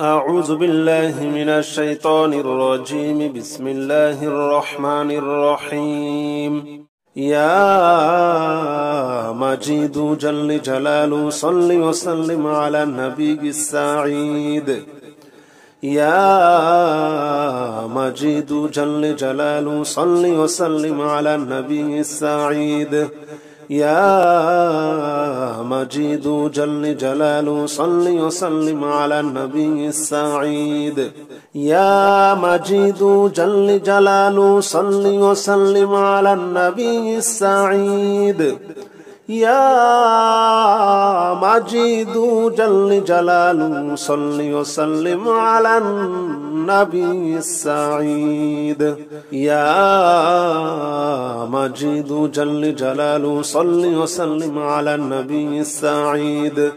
أعوذ بالله من الشيطان الرجيم. بسم الله الرحمن الرحيم. يا مجيد جل جلاله صل وسلم على النبي السعيد. يا مجيد جل جلاله صل وسلم على النبي السعيد. يا مجيد جل جلاله صل وسلم على النبي السعيد. يا مجيد جل جلاله صل وسلم على النبي السعيد. يا مجيد جل جلاله صل وسلم على النبي السعيد. يا مجيد جل جلاله صل وسلم على النبي السعيد.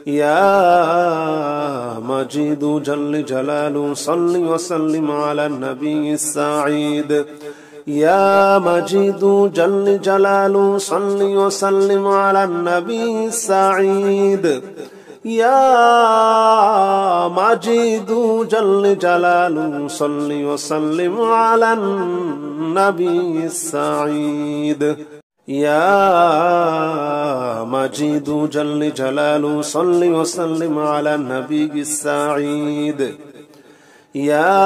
يا مجيد جل جلاله صل وسلم على النبي السعيد. يا مجيد جل جلاله صل وسلم على النبي السعيد. يا مجيد جل جلاله صل وسلم على النبي السعيد. يا مجيد جل جلاله صل وسلم على النبي السعيد. يا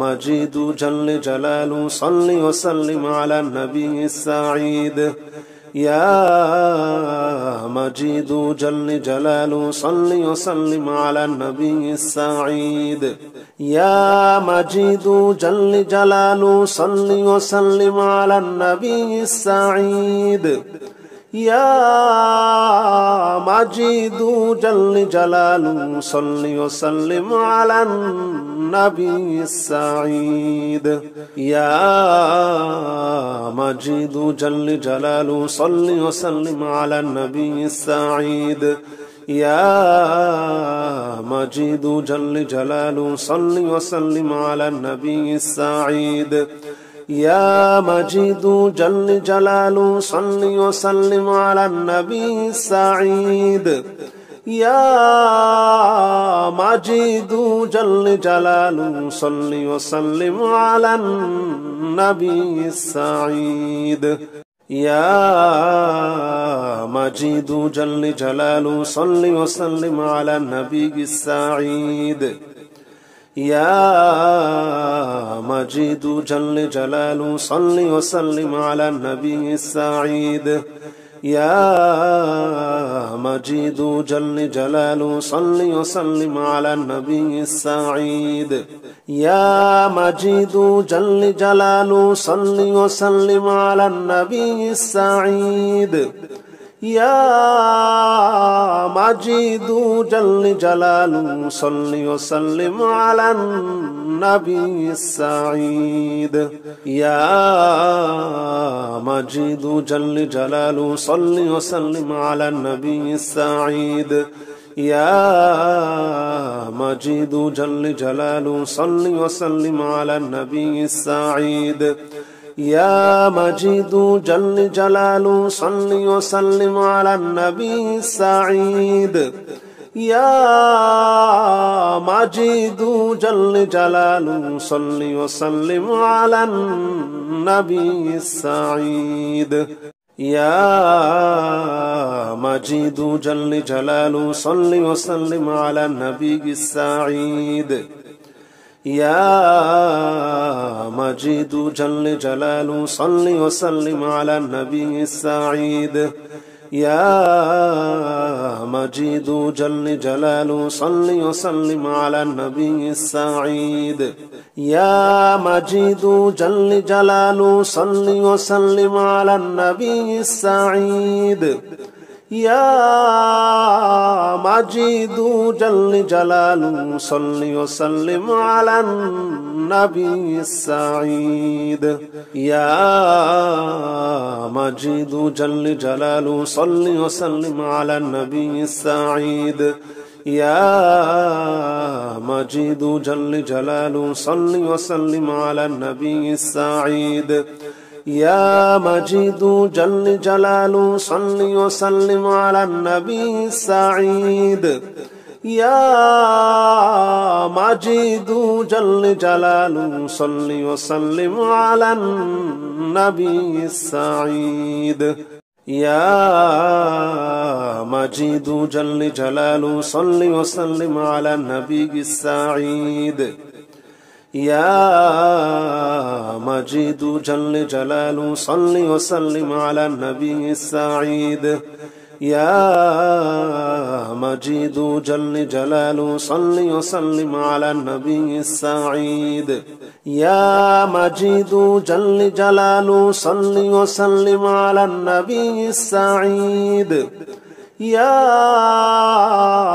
مجيد جل جلاله صل وسلم على النبي السعيد. يا مجيد جل جلاله صل وسلم على النبي السعيد. يا مجيد جل جلاله صل وسلم على النبي السعيد. يا مجيد جل جلاله صل وسلم على النبي السعيد. يا مجيد جل جلاله صل وسلم على النبي السعيد. يا مجيد جل جلاله صل وسلم على النبي السعيد. يا مجيد جل جلاله صل وسلم على النبي السعيد. يا مجيد جل جلاله صل وسلم على النبي السعيد. يا مجيد جل جلاله صل وسلم على النبي السعيد. يا مجيد جل جلاله صل وسلم على النبي السعيد. يا مجيد جل جلاله صل وسلم على النبي السعيد. يا مجيد جل جلاله صل وسلم على النبي السعيد. يا مجيد جل جلاله صل وسلم على النبي السعيد. يا مجيد جل جلاله صل وسلم على النبي السعيد. يا مجيد جل جلاله صل وسلم على النبي السعيد. يا مجيد جل جلاله صل وسلم على النبي السعيد. يا مجيد جل جلاله صل وسلم على النبي السعيد. يا مجيد جل جلاله صل وسلم على النبي السعيد. يا مجيد جل جلاله صل وسلم على النبي السعيد. يا مجيد جل جلاله صل وسلم على النبي السعيد. يا مجيد جل جلاله صل وسلم على النبي السعيد. يا مجيد جل جلاله صل وسلم على النبي السعيد. يا مجيد جل جلاله صل وسلم على النبي السعيد. يا مجيد جل جلاله صل وسلم على النبي السعيد. يا مجيد جل جلاله صل وسلم على النبي السعيد. يا مجيد جل جلاله صل وسلم على النبي السعيد يا مجيد جل جلاله صل وسلم على النبي السعيد يا مجيد جل جلاله صل وسلم على النبي السعيد يا مجيد جل جلاله صل وسلم على النبي السعيد يا مجيد جل جلاله صل وسلم على النبي السعيد يا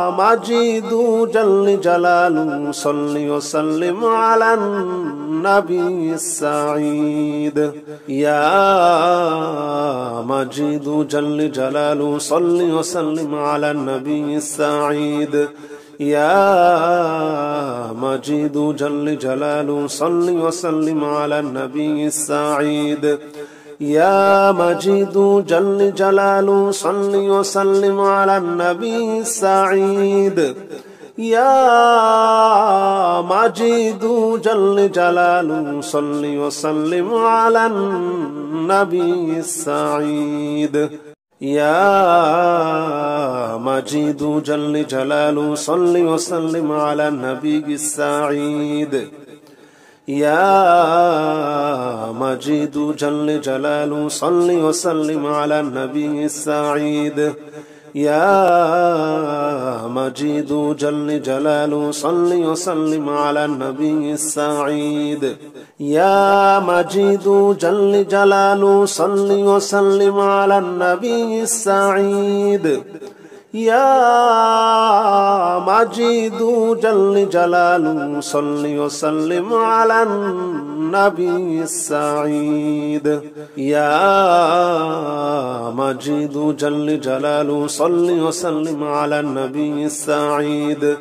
مجيد جل جلاله صل وسلم على النبي السعيد يا مجيد جل جلاله صل وسلم على النبي السعيد يا مجيد جل جلاله صل وسلم على النبي السعيد يا مجيد جل جلاله صل وسلم على النبي السعيد يا مجيد جل جلاله صل وسلم على النبي السعيد يا مجيد جل جلاله صل وسلم على النبي السعيد يا مجيد جل جلاله صل وسلم على النبي السعيد يا مجيد جل جلاله صل وسلم على النبي السعيد يا مجيد جل جلاله صل وسلم على النبي السعيد يا مجيد جل جلاله صل وسلم على النبي السعيد يا مجيد جل جلاله صل وسلم على النبي السعيد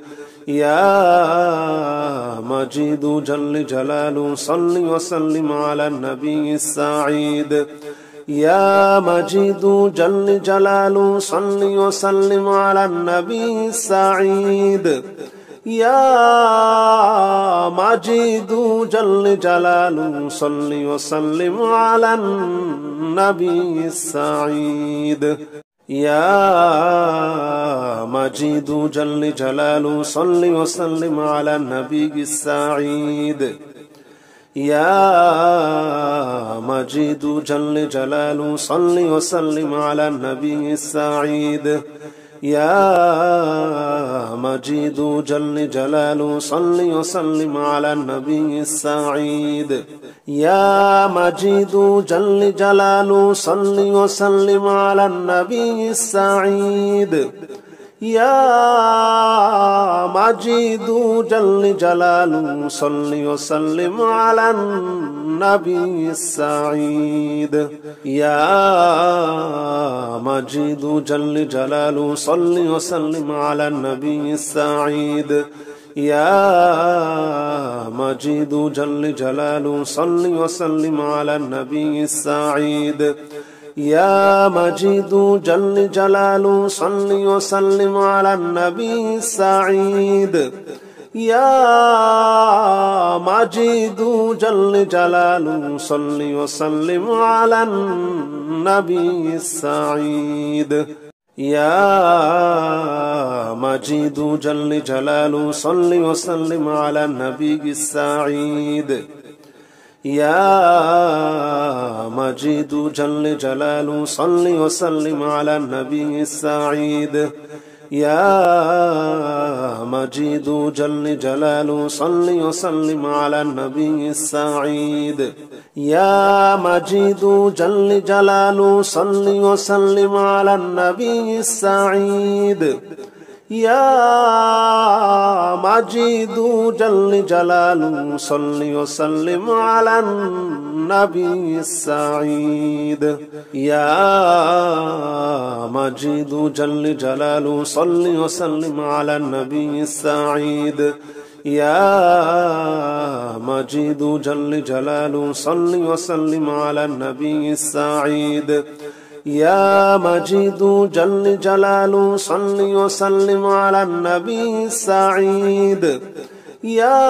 يا مجيد جل جلاله صل وسلم على النبي السعيد يا مجيد جل جلاله صل وسلم على النبي السعيد يا مجيد جل جلاله صل وسلم على النبي السعيد يا مجيد جل جلاله صل وسلم على النبي السعيد يا مجيد جل جلاله صل وسلم على النبي السعيد يا مجيد جل جلاله صل وسلم على النبي السعيد يا مجيد جل جلاله صل وسلم على النبي السعيد يا مجيد جل جلاله صل وسلم على النبي السعيد يا مجيد جل جلاله صل وسلم على النبي السعيد يا مجيد جل جلاله صل وسلم على النبي السعيد يا مجيد جل جلاله صل وسلم على النبي السعيد يا مجيد جل جلاله صل وسلم على النبي السعيد يا مجيد جل جلاله صل وسلم على النبي السعيد يا مجيد جل جلاله صل وسلم على النبي السعيد يا مجيد جل جلاله صل وسلم على النبي السعيد يا مجيد جل جلاله صل وسلم على النبي السعيد يا مجيد جل جلاله صل وسلم على النبي السعيد يا مجيد جل جلاله صل وسلم على النبي السعيد يا مجيد جل جلاله صل وسلم على النبي السعيد يا مجيد جل جلاله صل وسلم على النبي السعيد يا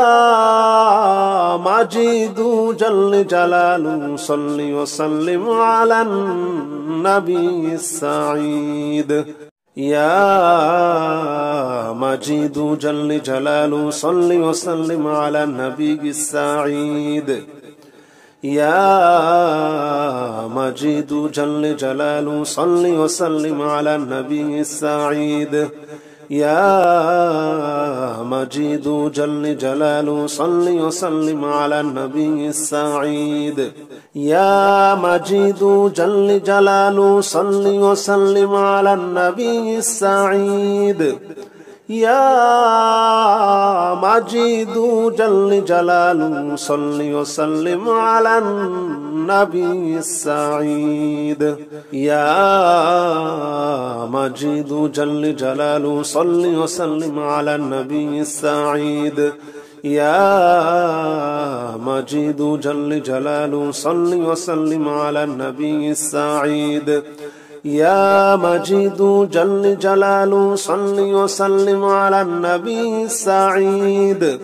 مجيد جل جلاله صل وسلم على النبي السعيد يا مجيد جل جلاله صل وسلم على النبي السعيد يا مجيد جل جلاله صل وسلم على النبي السعيد يا مجيد جل جلاله صل وسلم على النبي السعيد يا مجيد جل جلاله صل وسلم على النبي السعيد يا مجيد جل جلاله صل وسلم على النبي السعيد يا مجيد جل جلاله صل وسلم على النبي السعيد يا مجيد جل جلاله صل وسلم على النبي السعيد يا مجيد جل جلاله صل وسلم على النبي السعيد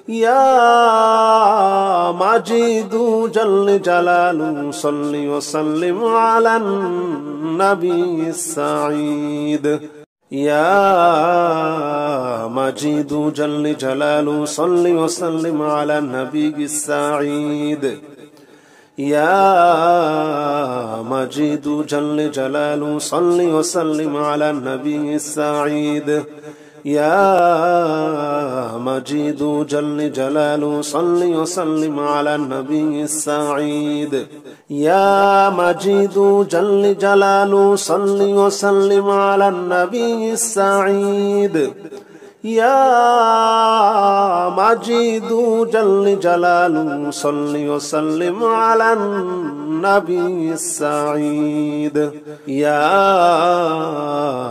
يا مجيد جل جلاله صل وسلم على النبي السعيد يا مجيد جل جلاله صل وسلم على النبي السعيد يا مجيد جل جلاله صل وسلم على النبي السعيد يا مجيد جل جلاله صل وسلم على النبي السعيد يا مجيد جل جلاله صل وسلم على النبي السعيد يا مجيد جل جلاله صل وسلم على النبي السعيد يا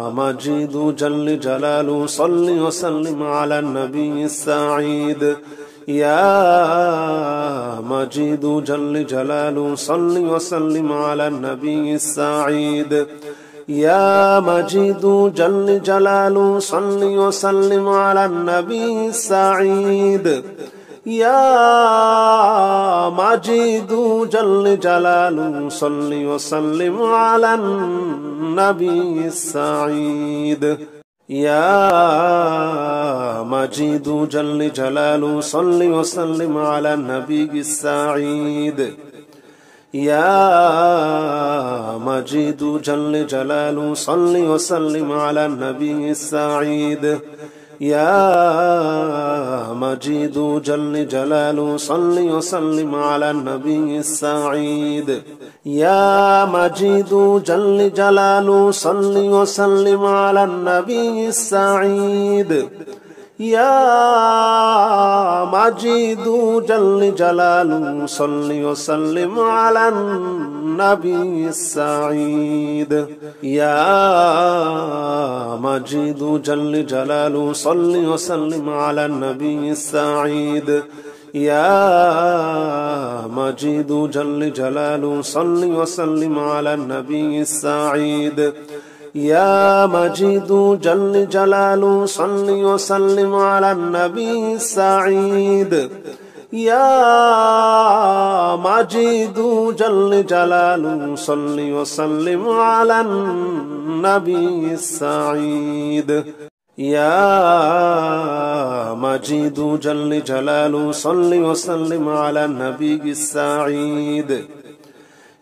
مجيد جل جلاله صل وسلم على النبي السعيد يا مجيد جل جلاله صل وسلم على النبي السعيد يا مجيد جل جلاله صل وسلم على النبي السعيد يا مجيد جل جلاله صل وسلم على النبي السعيد يا مجيد جل جلاله صل وسلم على النبي السعيد يا مجيد جل جلاله صل وسلم على النبي السعيد يا مجيد جل جلاله صل وسلم على النبي السعيد يا مجيد جل جلاله صل وسلم على النبي السعيد يا مجيد جل جلاله صل وسلم على النبي السعيد يا مجيد جل جلاله صل وسلم على النبي السعيد يا مجيد جل جلاله صل وسلم على النبي السعيد يا مجيد جل جلاله صل وسلم على النبي السعيد يا مجيد جل جلاله صل وسلم على النبي السعيد يا مجيد جل جلاله صل وسلم على النبي السعيد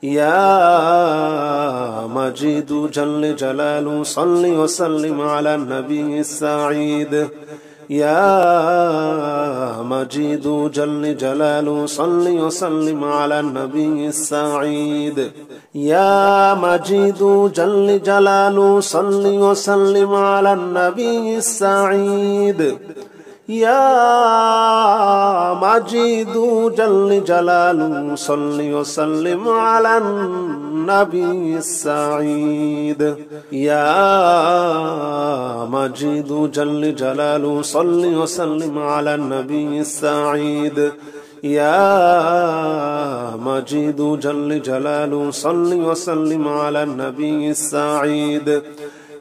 يا مجيد جل جلاله صل وسلم على النبي السعيد يا مجيد جل جلاله صل وسلم على النبي السعيد يا مجيد جل جلاله صل وسلم على النبي السعيد يا مجيد جل جلاله صل وسلم على النبي السعيد يا مجيد جل جلاله صل وسلم على النبي السعيد يا مجيد جل جلاله صل وسلم على النبي السعيد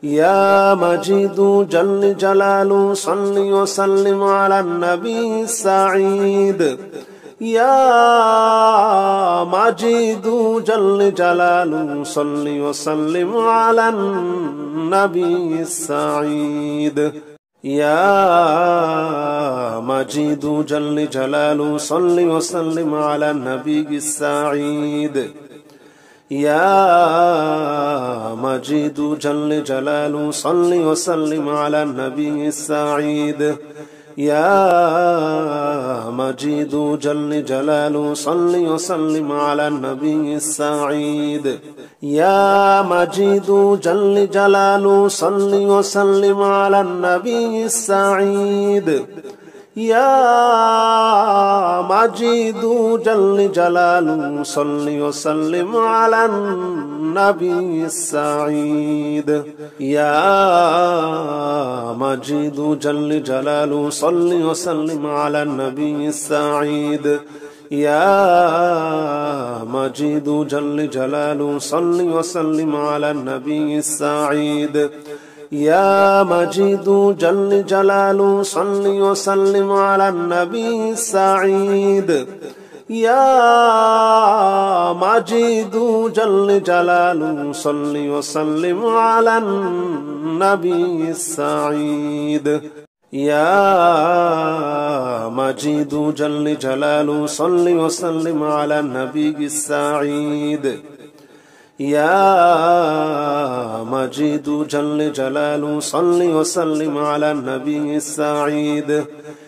يا مجيد جل جلاله صل وسلم على النبي السعيد يا مجيد جل جلاله صل وسلم على النبي السعيد يا مجيد جل جلاله صل وسلم على النبي السعيد يا مجيد جل جلاله صل وسلم على النبي السعيد يا مجيد جل جلاله صل وسلم على النبي السعيد يا مجيد جل جلاله صل وسلم على النبي السعيد يا مجيد جل جلاله صل وسلم على النبي السعيد يا مجيد جل جلاله صل وسلم على النبي السعيد يا مجيد جل جلاله صل وسلم على النبي السعيد يا مجيد جل جلاله صل وسلم على النبي السعيد يا مجيد جل جلاله صل وسلم على النبي السعيد يا مجيد جل جلاله صل وسلم على النبي السعيد يا مجيد جل جلاله صل وسلم على النبي السعيد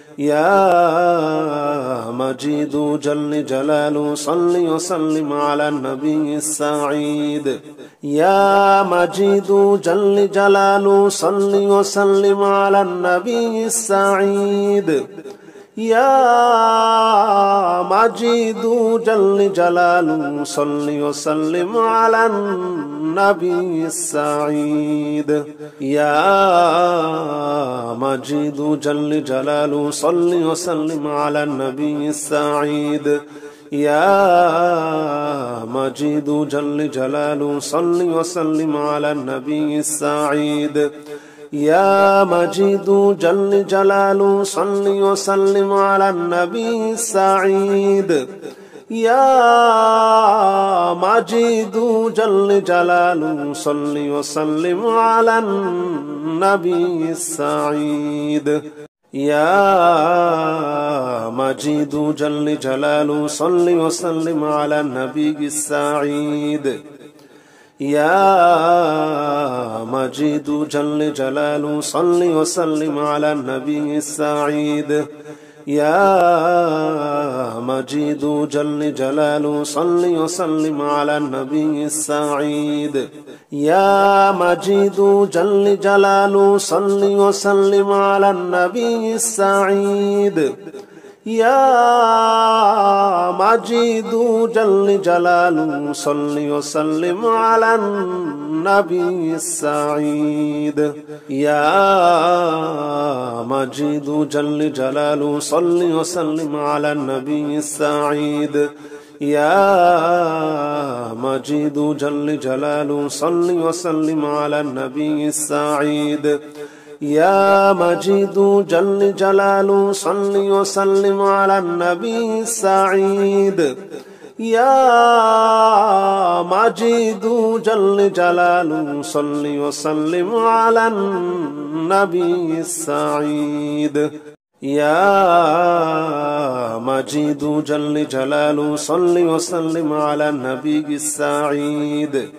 يا مجيد جل جلاله صل وسلم على النبي السعيد يا مجيد جل جلاله صل وسلم على النبي السعيد يا مجيد جل جلاله صل وسلم على النبي السعيد يا مجيد جل جلاله صل وسلم على النبي السعيد يا مجيد جل جلاله صل وسلم على النبي السعيد يا مجيد جل جلاله صل وسلم على النبي السعيد يا مجيد جل جلاله صل وسلم على النبي السعيد يا مجيد جل جلاله صل وسلم على النبي السعيد يا مجيد جل جلاله صل وسلم على النبي السعيد يا مجيد جل جلاله صل وسلم على النبي السعيد يا مجيد جل جلاله صل وسلم على النبي السعيد يا مجيد جل جلاله صل وسلم على النبي السعيد يا مجيد جل جلاله صل وسلم على النبي السعيد يا مجيد جل جلاله صل وسلم على النبي السعيد يا مجيد جل جلاله صل وسلم على النبي السعيد يا مجيد جل جلاله صل وسلم على النبي السعيد يا مجيد جل جلاله صل وسلم على النبي السعيد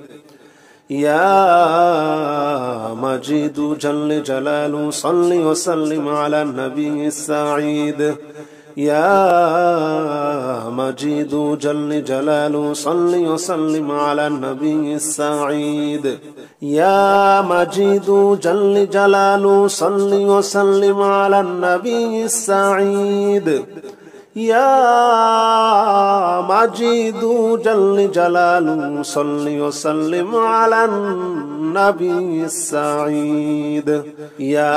يا مجيد جل جلاله صل وسلم على النبي السعيد يا مجيد جل جلاله صل وسلم على النبي السعيد يا مجيد جل جلاله صل وسلم على النبي السعيد يا مجيد جل جلاله صل وسلم على النبي السعيد يا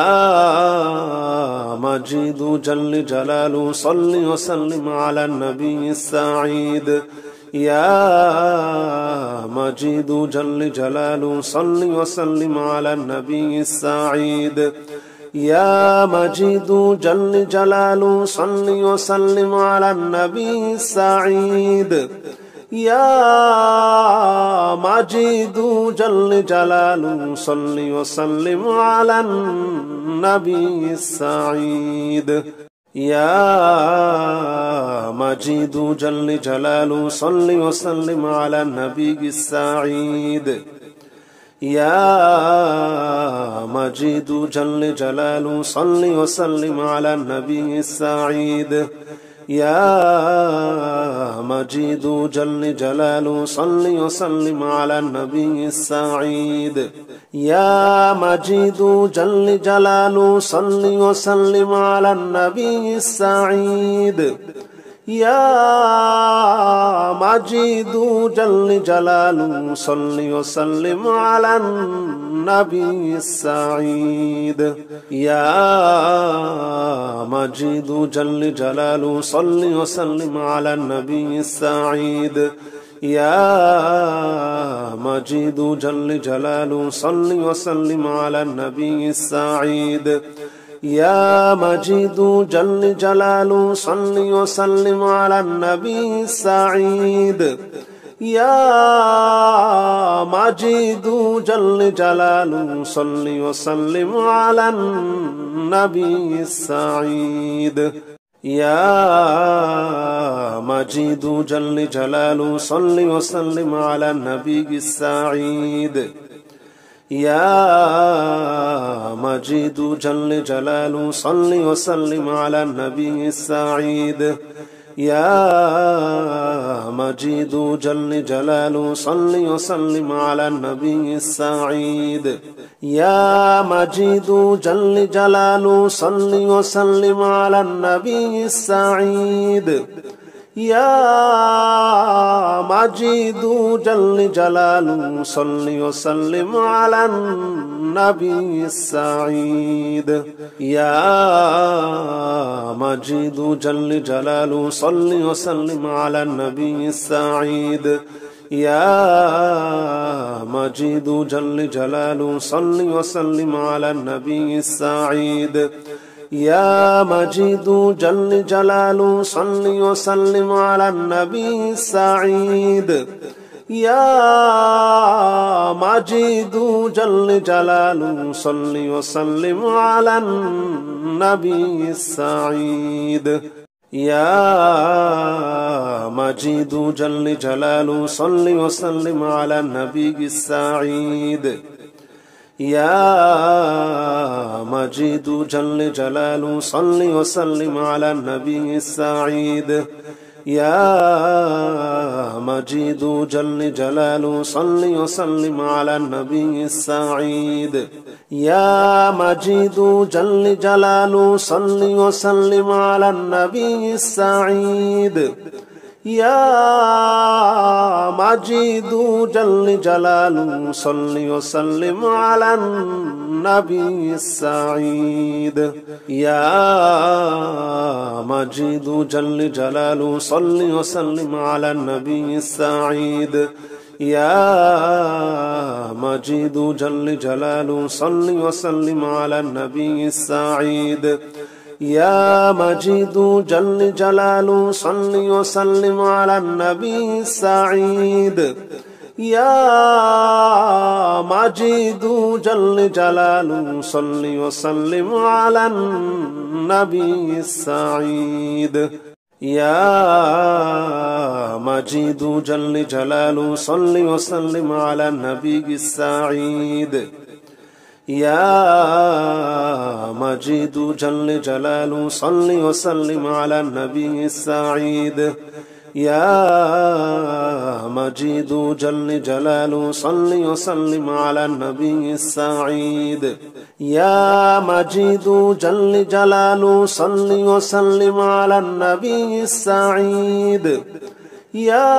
مجيد جل جلاله صل وسلم على النبي السعيد يا مجيد جل جلاله صل وسلم على النبي السعيد يا مجيد جل جلاله صل وسلم على النبي السعيد يا مجيد جل جلاله صل وسلم على النبي السعيد يا مجيد جل جلاله صل وسلم على النبي السعيد يا مجيد جل جلاله صل وسلم على النبي السعيد يا مجيد جل جلاله صل وسلم على النبي السعيد يا مجيد جل جلاله صل وسلم على النبي السعيد يا مجيد جل جلاله صل وسلم على النبي السعيد يا مجيد جل جلاله صل وسلم على النبي السعيد يا مجيد جل جلاله صل وسلم على النبي السعيد يا مجيد جل جلاله صل وسلم على النبي السعيد يا مجيد جل جلاله صل وسلم على النبي السعيد يا مجيد جل جلاله صل وسلم على النبي السعيد يا مجيد جل جلاله صل وسلم على النبي السعيد يا مجيد جل جلاله صل وسلم على النبي السعيد يا مجيد جل جلاله صل وسلم على النبي السعيد يا مجيد جل جلاله صل وسلم على النبي السعيد يا مجيد جل جلاله صل وسلم على النبي السعيد يا مجيد جل جلاله صل وسلم على النبي السعيد يا مجيد جل جلاله صل وسلم على النبي السعيد يا مجيد جل جلاله صل وسلم على النبي السعيد يا مجيد جل جلاله صل وسلم على النبي السعيد يا مجيد جل جلاله صل وسلم على النبي السعيد يا مجيد جل جلاله صل وسلم على النبي السعيد يا مجيد جل جلاله صل وسلم على النبي السعيد يا مجيد جل جلاله صل وسلم على النبي السعيد يا مجيد جل جلاله صل وسلم على النبي السعيد يا مجيد جل جلاله صل وسلم على النبي السعيد يا مجيد جل جلاله صل وسلم على النبي السعيد يا مجيد جل جلاله صل وسلم على النبي السعيد يا مجيد جل جلاله صل وسلم على النبي السعيد يا مجيد جل جلاله صل وسلم على النبي السعيد يا مجيد جل جلاله صل وسلم على النبي السعيد يا مجيد جل جلاله صل وسلم على النبي السعيد يا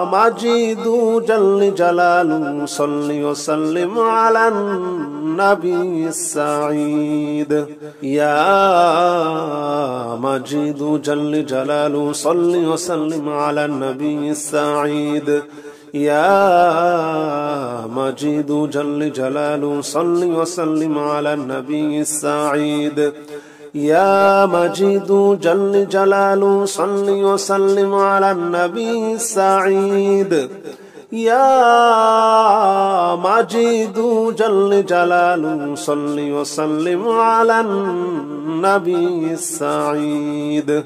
مجيد جل جلاله صل وسلم على النبي السعيد يا مجيد جل جلاله صل وسلم على النبي السعيد يا مجيد جل جلاله صل وسلم على النبي السعيد يا مجيد جل جلاله صل وسلم على النبي السعيد يا مجيد جل جلاله صل وسلم على النبي السعيد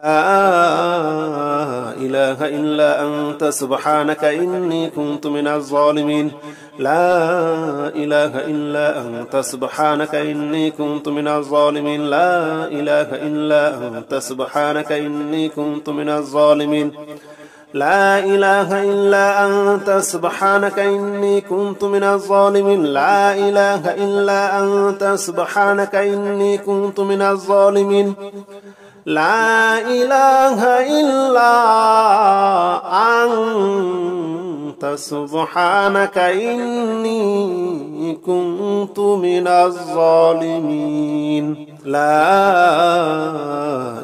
لا إله إلا أنت سبحانك إني كنت من الظالمين لا إله إلا أنت سبحانك إني كنت من الظالمين لا إله إلا أنت سبحانك إني كنت من الظالمين لا إله إلا أنت سبحانك إني كنت من الظالمين لا إله إلا أنت سبحانك إني كنت من الظالمين لا إله إلا أنت سبحانك إني كنت من الظالمين لا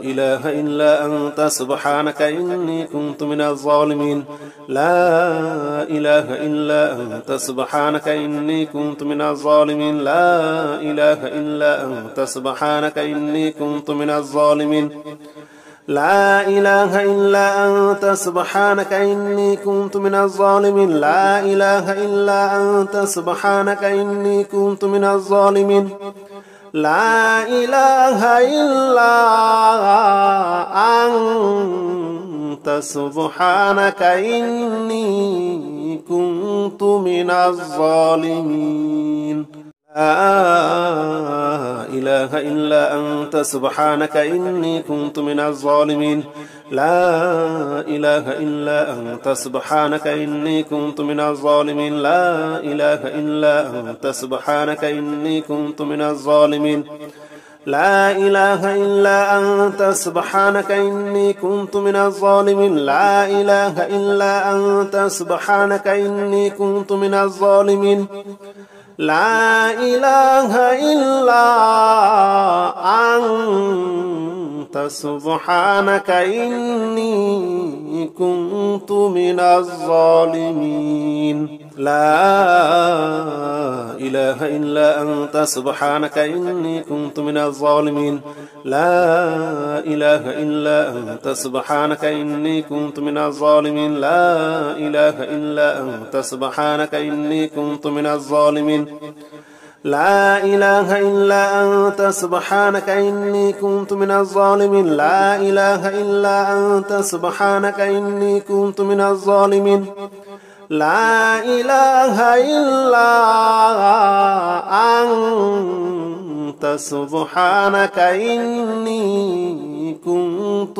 إله إلا أنت سبحانك إني كنت من الظالمين لا إله إلا أنت سبحانك إني كنت من الظالمين لا إله إلا أنت سبحانك إني كنت من الظالمين لا إله إلا أنت سبحانك إني كنت من الظالمين لا إله إلا أنت سبحانك إني كنت من الظالمين لا إله إلا أنت سبحانك إني كنت من الظالمين لا إله إلا أنت سبحانك إني كنت من الظالمين لا إله إلا أنت سبحانك إني كنت من الظالمين لا إله إلا أنت سبحانك إني كنت من الظالمين لا إله إلا أنت سبحانك إني كنت من الظالمين لا إله إلا أنت سبحانك إني كنت من الظالمين لا إله إلا أنت سبحانك إني كنت من الظالمين لا إله إلا أنت سبحانك إني كنت من الظالمين لا إله إلا أنت سبحانك إني كنت من الظالمين لا إله إلا أنت سبحانك إني كنت من الظالمين لا إله إلا أنت سبحانك إني كنت من الظالمين لا إله إلا أنت سبحانك إني كنت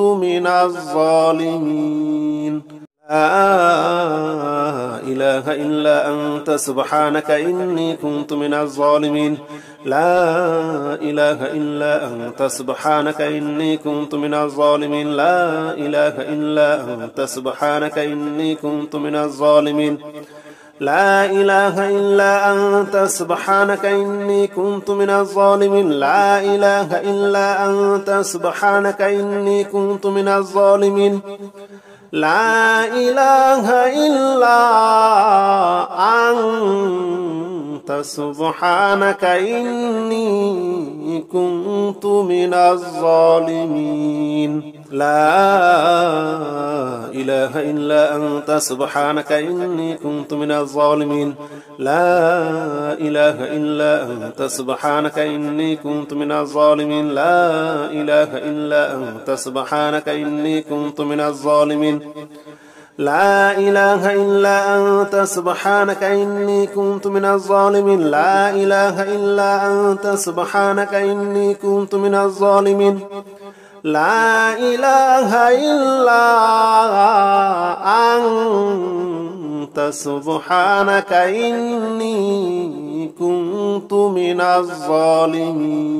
من الظالمين لا إله إلا أنت سبحانك إني كنت من الظالمين لا إله إلا أنت سبحانك إني كنت من الظالمين لا إله إلا أنت سبحانك إني كنت من الظالمين لا إله إلا أنت سبحانك إني كنت من الظالمين لا إله إلا أنت سبحانك إني كنت من الظالمين لا إله إلا أنت سبحانك إني كنت من الظالمين لا إله إلا أنت سبحانك إني كنت من الظالمين لا إله إلا أنت سبحانك إني كنت من الظالمين لا إله إلا أنت سبحانك إني كنت من الظالمين لا إله إلا أنت سبحانك إني كنت من الظالمين لا إله إلا أنت سبحانك إني كنت من الظالمين لا إله إلا أنت سبحانك إني كنت من الظالمين لا إله إلا أنت سبحانك إني كنت من الظالمين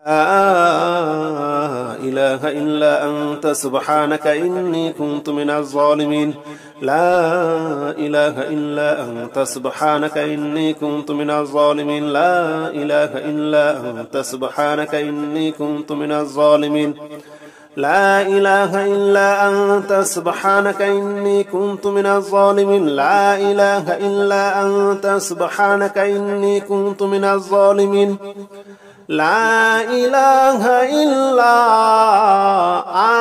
لا إله إلا أنت سبحانك إني كنت من الظالمين لا إله إلا أنت سبحانك إني كنت من الظالمين لا إله إلا أنت سبحانك إني كنت من الظالمين لا إله إلا أنت سبحانك إني كنت من الظالمين لا إله إلا أنت سبحانك إني كنت من الظالمين لا إله إلا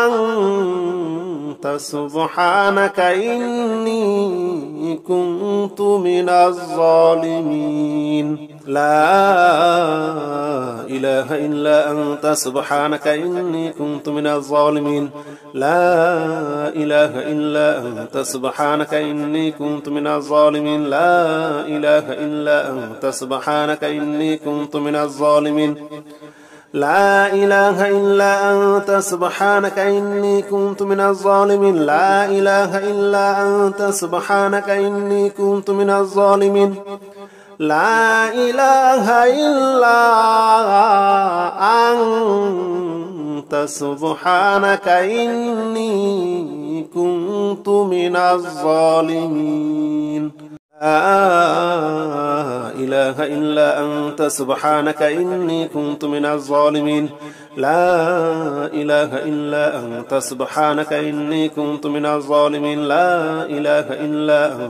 أنت سبحانك إني كنت من الظالمين لا إله إلا أنت سبحانك إني كنت من الظالمين لا إله إلا أنت سبحانك إني كنت من الظالمين لا إله إلا أنت سبحانك إني كنت من الظالمين لا إله إلا أنت سبحانك إني كنت من الظالمين لا إله إلا أنت سبحانك إني كنت من الظالمين لا إله إلا أنت سبحانك إني كنت من الظالمين لا إله إلا أنت سبحانك إني كنت من الظالمين لا إله إلا أنت سبحانك إني كنت من الظالمين لا إله إلا أنت سبحانك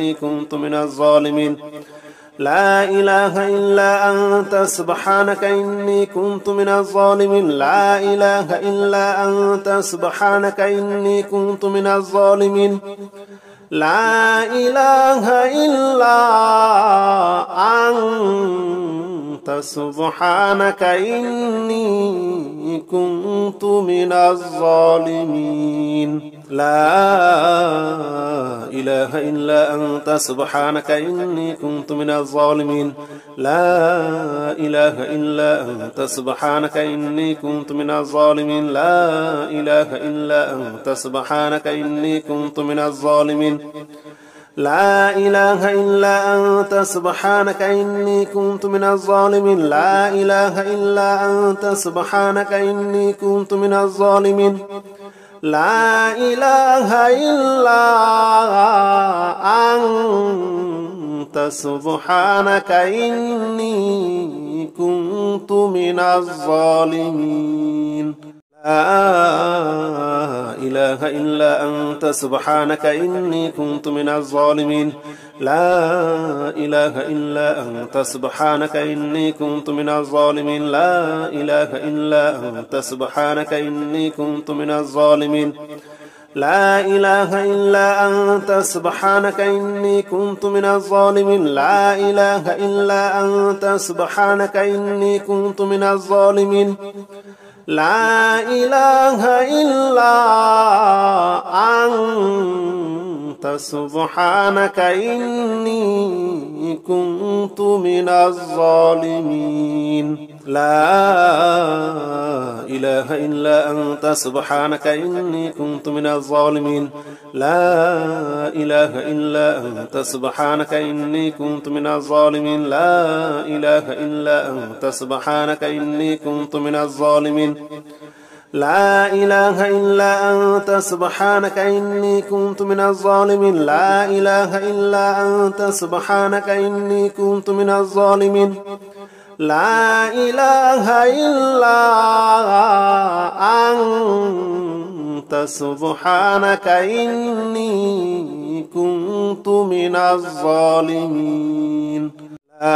إني كنت من الظالمين لا إله إلا أنت سبحانك إني كنت من الظالمين لا إله إلا أنت سبحانك إني كنت من الظالمين لا إله إلا أنت سبحانك إني كنت من الظالمين لا إله إلا أنت سبحانك إني كنت من الظالمين لا إله إلا أنت سبحانك إني كنت من الظالمين لا إله إلا أنت سبحانك إني كنت من الظالمين لا إله إلا أنت سبحانك إني كنت من الظالمين لا إله إلا أنت سبحانك إني كنت من الظالمين لا إله إلا أنت سبحانك إني كنت من الظالمين لا إله إلا أنت سبحانك إني كنت من الظالمين لا إله إلا أنت سبحانك إني كنت من الظالمين لا إله إلا أنت سبحانك إني كنت من الظالمين لا إله إلا أنت سبحانك إني كنت من الظالمين لا إله إلا أنت سبحانك إني كنت من الظالمين لا إله إلا أنت سبحانك إني كنت من الظالمين لا إله إلا أنت سبحانك إني كنت من الظالمين لا إله إلا أنت سبحانك إني كنت من الظالمين لا إله إلا أنت سبحانك إني كنت من الظالمين لا إله إلا أنت سبحانك إني كنت من الظالمين لا إله إلا أنت سبحانك إني كنت من الظالمين لا إله إلا أنت سبحانك إني كنت من الظالمين لا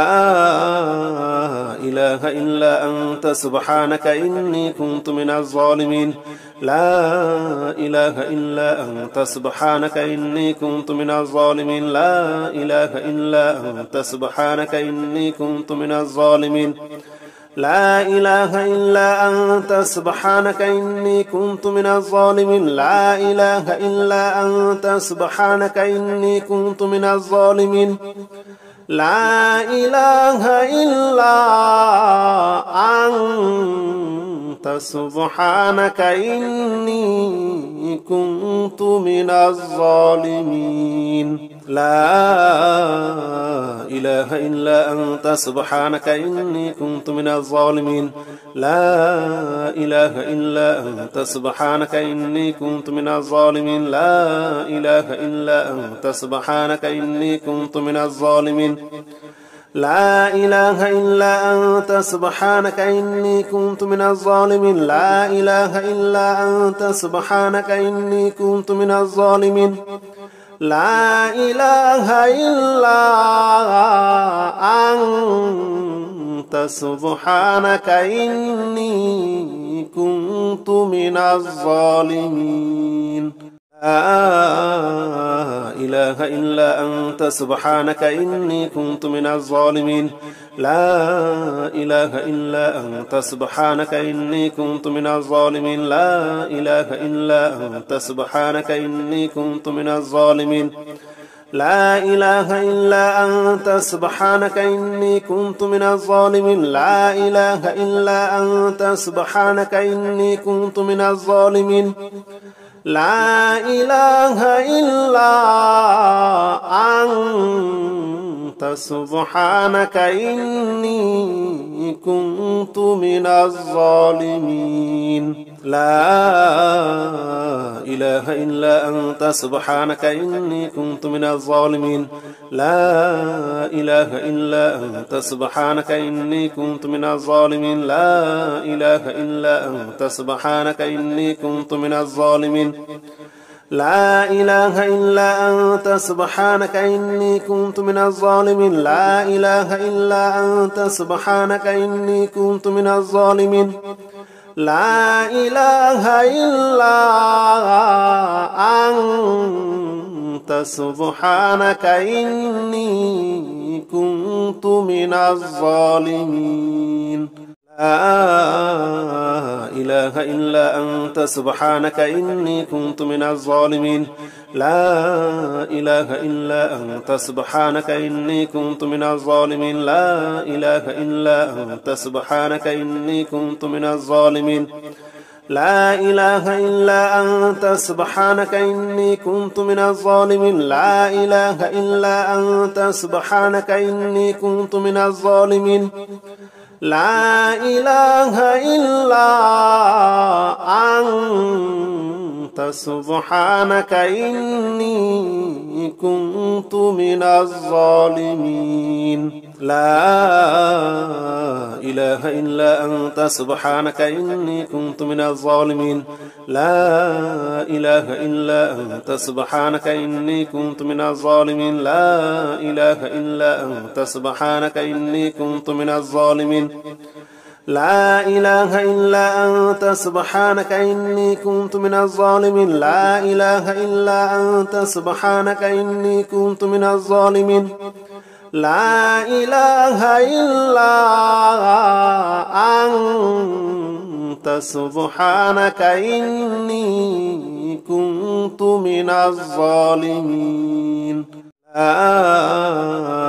إله إلا أنت سبحانك إني كنت من الظالمين لا إله إلا أنت سبحانك إني كنت من الظالمين لا إله إلا أنت سبحانك إني كنت من الظالمين لا إله إلا أنت سبحانك إني كنت من الظالمين لا إله إلا أنت سبحانك إني كنت من الظالمين لا إله إلا أنت سبحانك إني كنت من الظالمين لا إله إلا أنت سبحانك إني كنت من الظالمين لا إله إلا أنت سبحانك إني كنت من الظالمين لا إله إلا أنت سبحانك إني كنت من الظالمين لا إله إلا أنت سبحانك إني كنت من الظالمين لا إله إلا أنت سبحانك إني كنت من الظالمين لا إله إلا أنت سبحانك إني كنت من الظالمين لا إله إلا أنت سبحانك إني كنت من الظالمين لا إله إلا أنت سبحانك إني كنت من الظالمين لا إله إلا أنت سبحانك إني كنت من الظالمين لا إله إلا أنت سبحانك إني كنت من الظالمين لا إله إلا أنت سبحانك إني كنت من الظالمين لا إله إلا أنت سبحانك إني كنت من الظالمين لا إله إلا أنت سبحانك إني كنت من الظالمين لا إله إلا أنت سبحانك إني كنت من الظالمين لا إله إلا أنت سبحانك إني كنت من الظالمين لا إله إلا أنت سبحانك إني كنت من الظالمين لا إله إلا أنت سبحانك إني كنت من الظالمين لا إله إلا أنت سبحانك إني كنت من الظالمين لا إله إلا أنت سبحانك إني كنت من الظالمين لا إله إلا أنت سبحانك إني كنت من الظالمين لا إله إلا أنت سبحانك إني كنت من الظالمين لا إله إلا أنت سبحانك إني كنت من الظالمين لا إله إلا أنت سبحانك إني كنت من الظالمين لا إله إلا أنت سبحانك إني كنت من الظالمين لا إله إلا أنت سبحانك إني كنت من الظالمين لا إله إلا أنت سبحانك إني كنت من الظالمين لا إله إلا أنت سبحانك إني كنت من الظالمين لا إله إلا أنت سبحانك إني كنت من الظالمين لا إله إلا أنت سبحانك إني كنت من الظالمين لا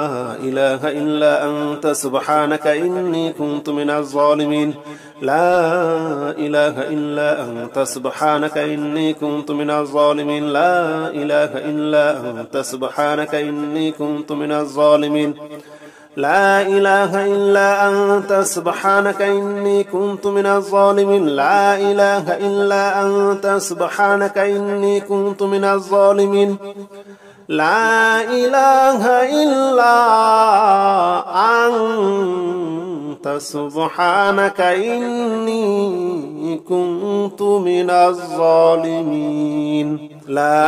إله إلا أنت سبحانك إني كنت من الظالمين لا إله إلا أنت سبحانك إني كنت من الظالمين لا إله إلا أنت سبحانك إني كنت من الظالمين لا إله إلا أنت سبحانك إني كنت من الظالمين لا إله إلا أنت سبحانك إني كنت من الظالمين لا إله إلا أنت سبحانك إني كنت من الظالمين لا إله إلا أنت سبحانك إني كنت من الظالمين لا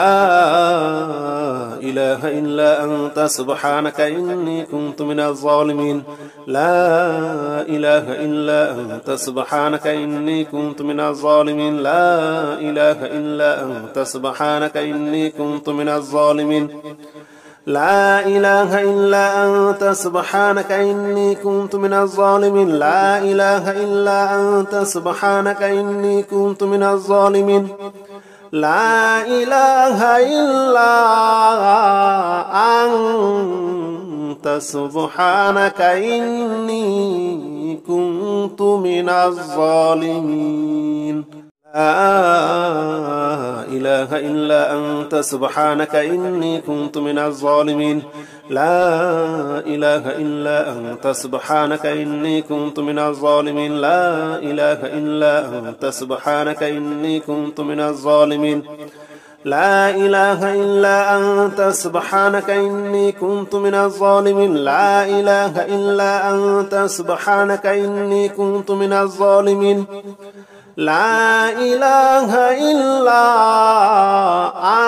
إله إلا أنت سبحانك إني كنت من الظالمين لا إله إلا أنت سبحانك إني كنت من الظالمين لا إله إلا أنت سبحانك إني كنت من الظالمين لا إله إلا أنت سبحانك إني كنت من الظالمين لا إله إلا أنت سبحانك إني كنت من الظالمين لا إله إلا أنت سبحانك إني كنت من الظالمين لا إله إلا أنت سبحانك إني كنت من الظالمين لا إله إلا أنت سبحانك إني كنت من الظالمين لا إله إلا أنت سبحانك إني كنت من الظالمين لا إله إلا أنت سبحانك إني كنت من الظالمين لا إله إلا أنت سبحانك إني كنت من الظالمين لا إله إلا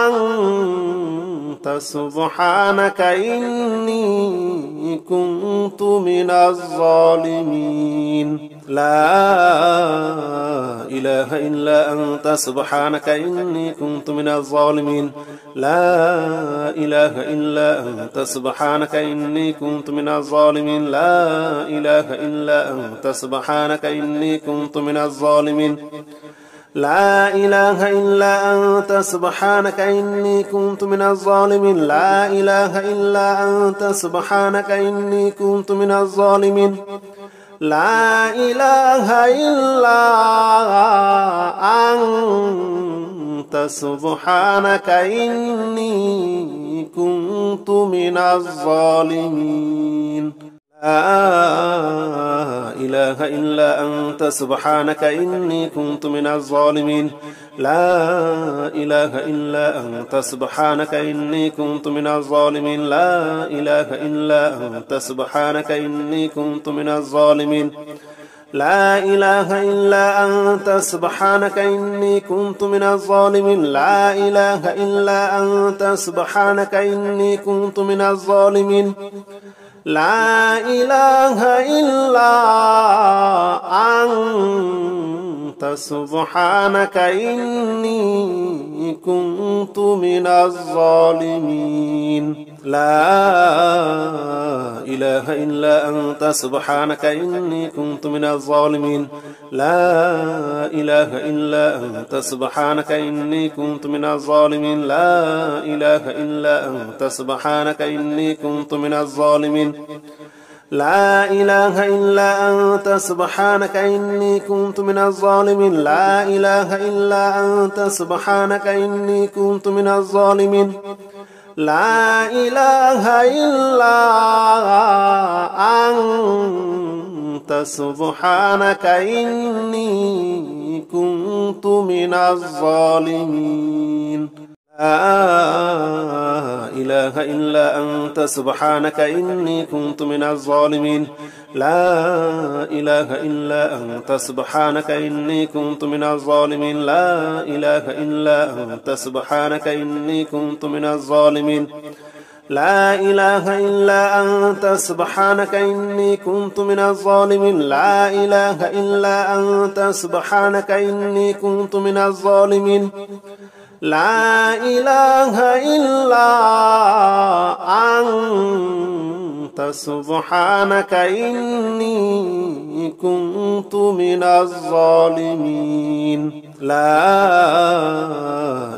أنت سبحانك إني كنت من الظالمين لا إله إلا أنت سبحانك إني كنت من الظالمين لا إله إلا أنت سبحانك إني كنت من الظالمين لا إله إلا أنت سبحانك إني كنت من الظالمين لا إله إلا أنت سبحانك إني كنت من الظالمين لا إله إلا أنت سبحانك إني كنت من الظالمين لا إله إلا أنت سبحانك إني كنت من الظالمين لا إله إلا أنت سبحانك إني كنت من الظالمين لا إله إلا أنت سبحانك إني كنت من الظالمين لا إله إلا أنت سبحانك إني كنت من الظالمين لا إله إلا أنت سبحانك إني كنت من الظالمين لا إله إلا أنت سبحانك إني كنت من الظالمين لا إله إلا أنت سبحانك إني كنت من الظالمين لا إله إلا أنت سبحانك إني كنت من الظالمين لا إله إلا أنت سبحانك إني كنت من الظالمين لا إله إلا أنت سبحانك إني كنت من الظالمين لا إله إلا أنت سبحانك إني كنت من الظالمين لا إله إلا أنت سبحانك إني كنت من الظالمين لا إله إلا أنت سبحانك إني كنت من الظالمين لا إله إلا أنت سبحانك إني كنت من الظالمين لا إله إلا أنت سبحانك إني كنت من الظالمين لا إله إلا أنت سبحانك إني كنت من الظالمين لا إله إلا أنت سبحانك إني كنت من الظالمين لا إله إلا أنت سبحانك إني كنت من الظالمين لا إله إلا أنت سبحانك إني كنت من الظالمين لا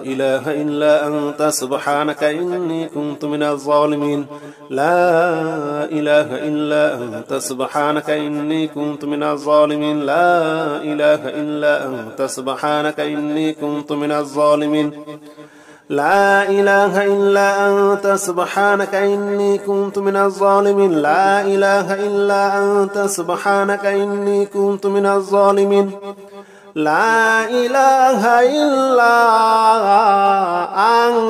إله إلا أنت سبحانك إني كنت من الظالمين لا إله إلا أنت سبحانك إني كنت من الظالمين لا إله إلا أنت سبحانك إني كنت من الظالمين لا إله إلا أنت سبحانك إني كنت من الظالمين لا إله إلا أنت سبحانك إني كنت من الظالمين لا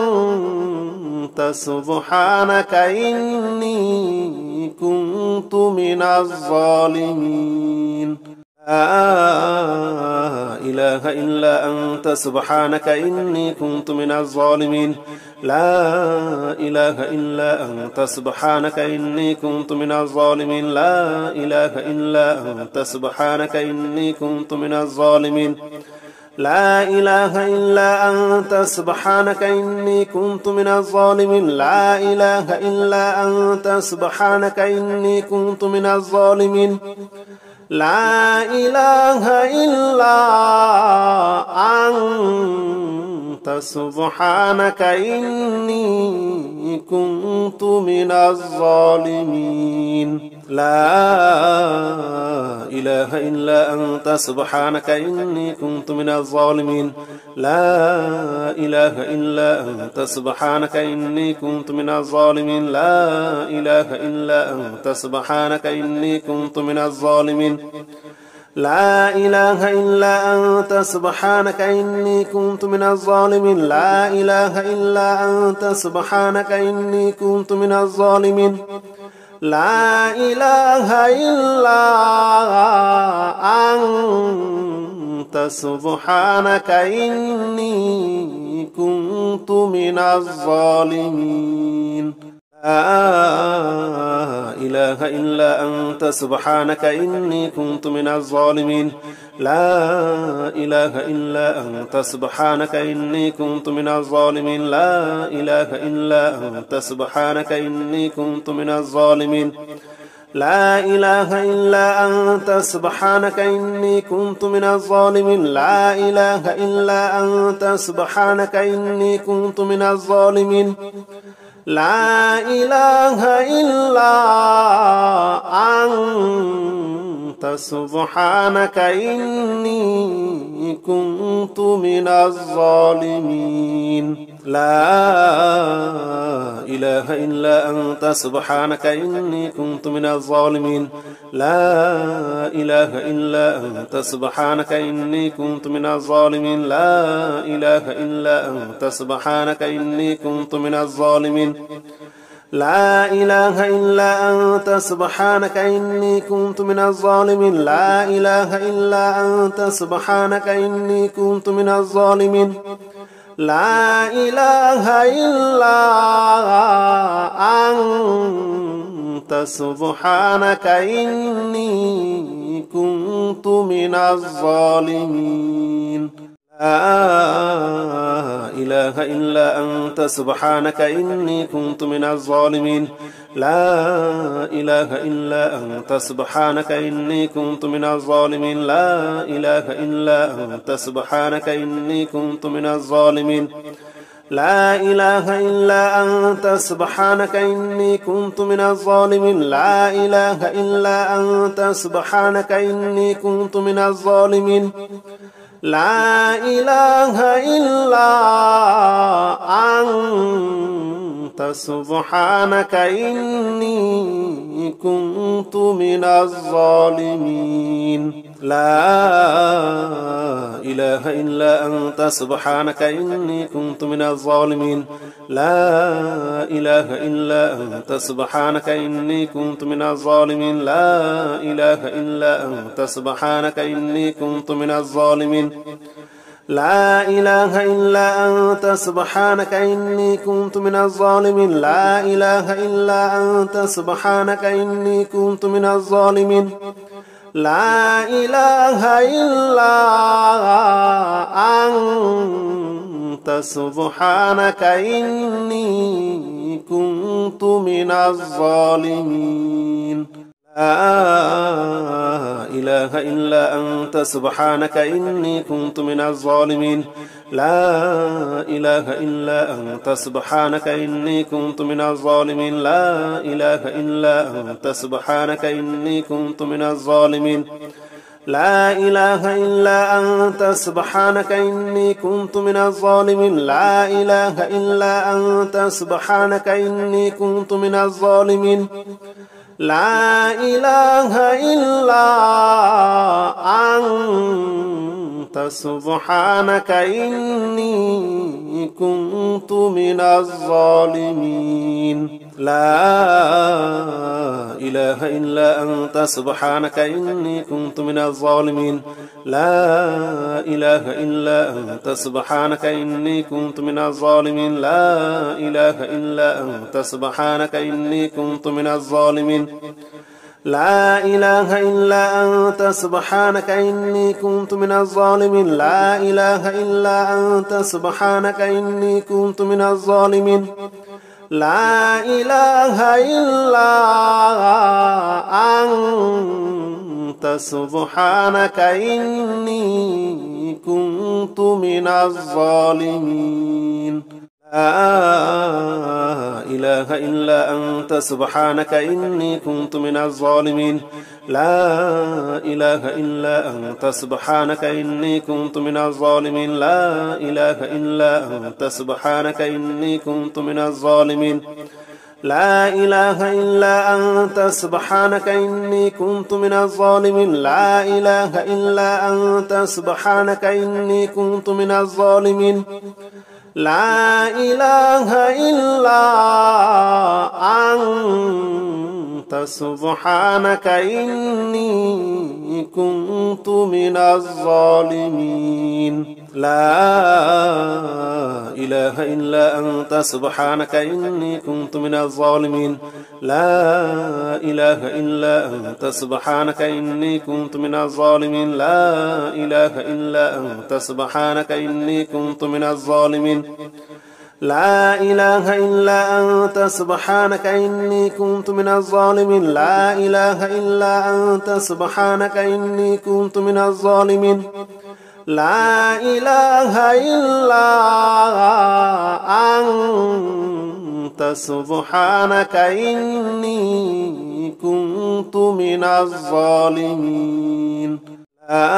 إله إلا أنت سبحانك إني كنت من الظالمين لا إله إلا أنت سبحانك إني كنت من الظالمين لا إله إلا أنت سبحانك إني كنت من الظالمين لا إله إلا أنت سبحانك إني كنت من الظالمين لا إله إلا أنت سبحانك إني كنت من الظالمين لا إله إلا أنت سبحانك إني كنت من الظالمين لا إله إلا أنت سبحانك إني كنت من الظالمين لا إله إلا أنت سبحانك إني كنت من الظالمين لا إله إلا أنت سبحانك إني كنت من الظالمين لا إله إلا أنت سبحانك إني كنت من الظالمين لا إله إلا أنت سبحانك إني كنت من الظالمين لا إله إلا أنت سبحانك إني كنت من الظالمين لا إله إلا أنت سبحانك إني كنت من الظالمين لا إله إلا أنت سبحانك إني كنت من الظالمين لا إله إلا أنت سبحانك إني كنت من الظالمين لا إله إلا أنت سبحانك إني كنت من الظالمين لا إله إلا أنت سبحانك إني كنت من الظالمين لا إله إلا أنت سبحانك إني كنت من الظالمين لا إله إلا أنت سبحانك إني كنت من الظالمين لا إله إلا أنت سبحانك إني كنت من الظالمين لا إله إلا أنت سبحانك إني كنت من الظالمين لا إله إلا أنت سبحانك إني كنت من الظالمين لا إله إلا أنت سبحانك إني كنت من الظالمين لا إله إلا أنت سبحانك إني كنت من الظالمين لا إله إلا أنت سبحانك إني كنت من الظالمين لا إله إلا أنت سبحانك إني كنت من الظالمين لا إله إلا أنت سبحانك إني كنت من الظالمين لا إله إلا أنت سبحانك إني كنت من الظالمين لا إله إلا أنت سبحانك إني كنت من الظالمين لا إله إلا أنت سبحانك إني كنت من الظالمين لا إله إلا أنت سبحانك إني كنت من الظالمين لا إله إلا أنت سبحانك إني كنت من الظالمين لا إله إلا أنت سبحانك إني كنت من الظالمين لا إله إلا أنت سبحانك إني كنت من الظالمين لا إله إلا أنت سبحانك إني كنت من الظالمين لا إله إلا أنت سبحانك إني كنت من الظالمين لا إله إلا أنت سبحانك إني كنت من الظالمين لا إله إلا أنت سبحانك إني كنت من الظالمين لا إله إلا أنت سبحانك إني كنت من الظالمين لا إله إلا أنت سبحانك إني كنت من الظالمين لا إله إلا أنت سبحانك إني كنت من الظالمين لا إله إلا أنت سبحانك إني كنت من الظالمين لا إله إلا أنت سبحانك إني كنت من الظالمين لا إله إلا أنت سبحانك إني كنت من الظالمين لا إله إلا أنت سبحانك إني كنت من الظالمين لا إله إلا أنت سبحانك إني كنت من الظالمين لا إله إلا أنت سبحانك إني كنت من الظالمين لا إله إلا أنت سبحانك إني كنت من الظالمين لا إله إلا أنت سبحانك إني كنت من الظالمين لا إله إلا أنت سبحانك إني كنت من الظالمين لا إله إلا أنت سبحانك إني كنت من الظالمين لا إله إلا أنت سبحانك إني كنت من الظالمين لا إله إلا أنت سبحانك إني كنت من الظالمين لا إله إلا أنت سبحانك إني كنت من الظالمين لا إله إلا أنت سبحانك إني كنت من الظالمين لا إله إلا أنت سبحانك إني كنت من الظالمين لا إله إلا أنت سبحانك إني كنت من الظالمين لا إله إلا أنت سبحانك إني كنت من الظالمين لا إله إلا أنت سبحانك إني كنت من الظالمين لا إله إلا أنت سبحانك إني كنت من الظالمين لا إله إلا أنت سبحانك إني كنت من الظالمين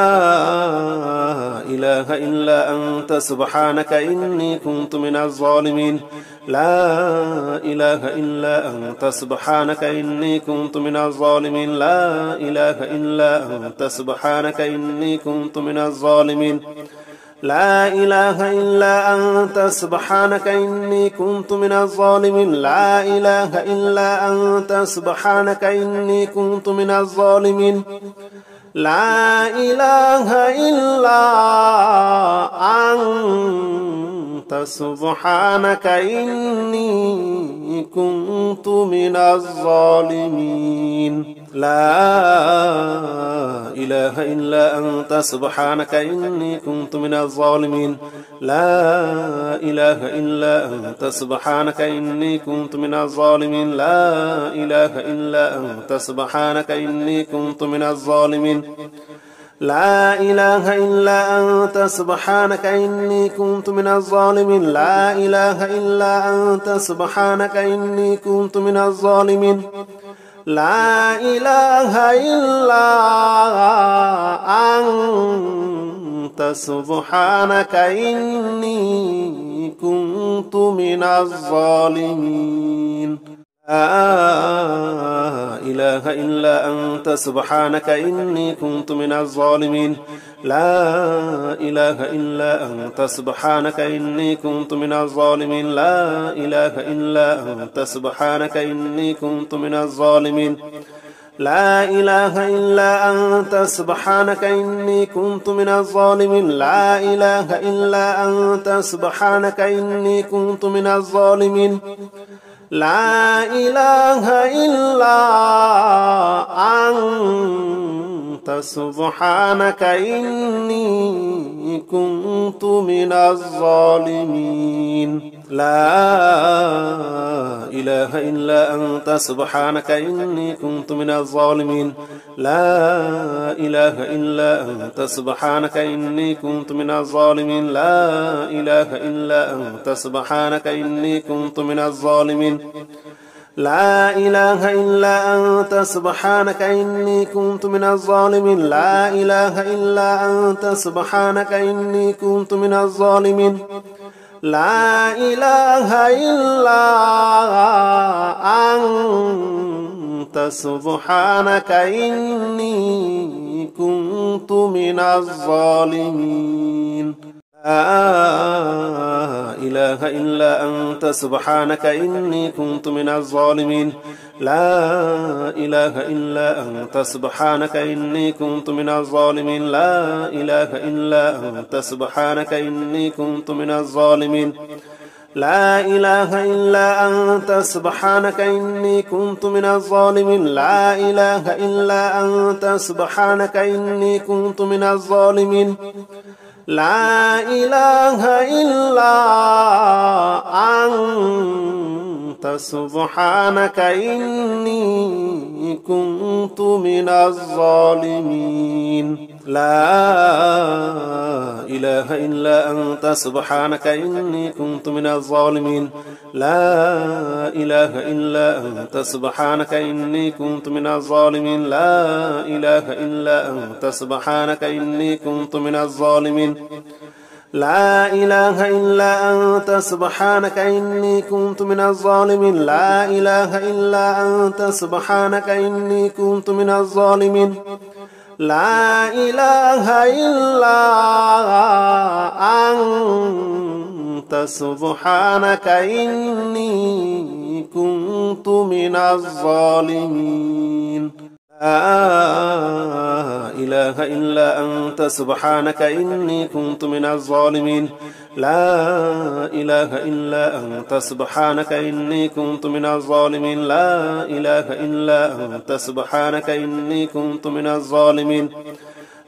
لا إله إلا أنت سبحانك إني كنت من الظالمين لا إله إلا أنت سبحانك إني كنت من الظالمين لا إله إلا أنت سبحانك إني كنت من الظالمين لا إله إلا أنت سبحانك إني كنت من الظالمين لا إله إلا أنت سبحانك إني كنت من الظالمين لا إله إلا أنت سبحانك إني كنت من الظالمين لا إله إلا أنت سبحانك إني كنت من الظالمين لا إله إلا أنت سبحانك إني كنت من الظالمين لا إله إلا أنت سبحانك إني كنت من الظالمين لا إله إلا أنت سبحانك إني كنت من الظالمين لا إله إلا أنت سبحانك إني كنت من الظالمين لا إله إلا أنت سبحانك إني كنت من الظالمين لا إله إلا أنت سبحانك إني كنت من الظالمين لا إله إلا أنت سبحانك إني كنت من الظالمين لا إله إلا أنت سبحانك إني كنت من الظالمين لا إله إلا أنت سبحانك إني كنت من الظالمين لا إله إلا أنت سبحانك إني كنت من الظالمين لا إله إلا أنت سبحانك إني كنت من الظالمين لا إله إلا أنت سبحانك إني كنت من الظالمين لا إله إلا أنت سبحانك إني كنت من الظالمين لا إله إلا أنت سبحانك إني كنت من الظالمين لا إله إلا أنت سبحانك إني كنت من الظالمين لا إله إلا أنت سبحانك إني كنت من الظالمين لا إله إلا أنت سبحانك إني كنت من الظالمين لا إله إلا أنت سبحانك إني كنت من الظالمين لا إله إلا أنت سبحانك إني كنت من الظالمين لا إله إلا أنت سبحانك إني كنت من الظالمين لا إله إلا أنت سبحانك إني كنت من الظالمين لا إله إلا أنت سبحانك إني كنت من الظالمين لا إله إلا أنت سبحانك إني كنت من الظالمين لا إله إلا أنت سبحانك إني كنت من الظالمين لا إله إلا أنت سبحانك إني كنت من الظالمين لا إله إلا أنت سبحانك إني كنت من الظالمين لا إله إلا أنت سبحانك إني كنت من الظالمين لا إله إلا أنت سبحانك إني كنت من الظالمين لا إله إلا أنت سبحانك إني كنت من الظالمين لا إله إلا أنت سبحانك إني كنت من الظالمين لا إله إلا أنت سبحانك إني كنت من الظالمين لا إله إلا أنت سبحانك إني كنت من الظالمين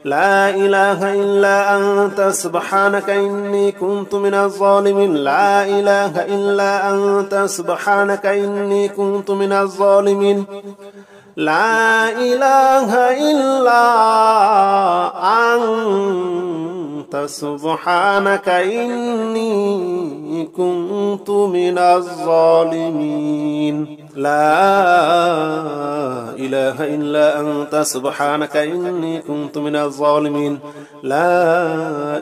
لا إله إلا أنت سبحانك إني كنت من الظالمين لا إله إلا أنت سبحانك إني كنت من الظالمين لا إله إلا أنت سبحانك إني كنت من الظالمين لا إله إلا أنت سبحانك إني كنت من الظالمين لا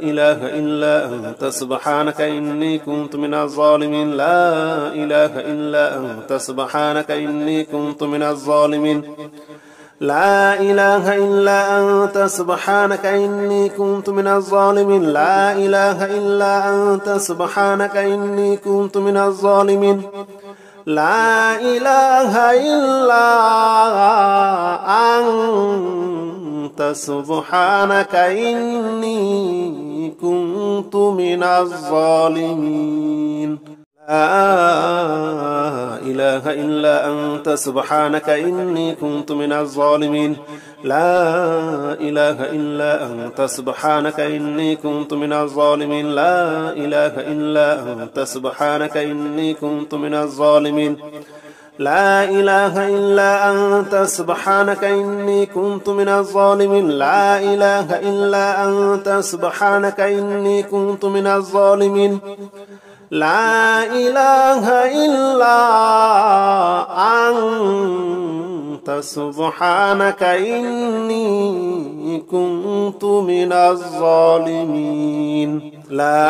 إله إلا أنت سبحانك إني كنت من الظالمين لا إله إلا أنت سبحانك إني كنت من الظالمين لا إله إلا أنت سبحانك إني كنت من الظالمين لا إله إلا أنت سبحانك إني كنت من الظالمين لا إله إلا أنت سبحانك إني كنت من الظالمين لا إله إلا أنت سبحانك إني كنت من الظالمين لا إله إلا أنت سبحانك إني كنت من الظالمين لا إله إلا أنت سبحانك إني كنت من الظالمين لا إله إلا أنت سبحانك إني كنت من الظالمين لا إله إلا أنت سبحانك إني كنت من الظالمين لا إله إلا أنت سبحانك إني كنت من الظالمين لا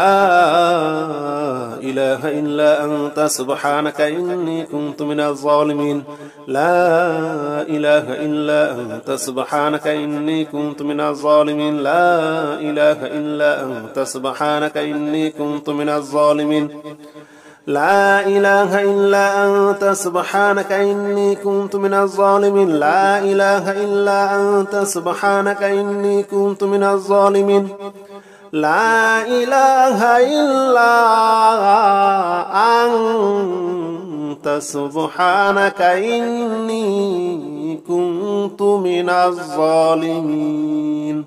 إله إلا أنت سبحانك إني كنت من الظالمين لا إله إلا أنت سبحانك إني كنت من الظالمين لا إله إلا أنت سبحانك إني كنت من الظالمين لا إله إلا أنت سبحانك إني كنت من الظالمين لا إله إلا أنت سبحانك إني كنت من الظالمين لا إله إلا أنت سبحانك إني كنت من الظالمين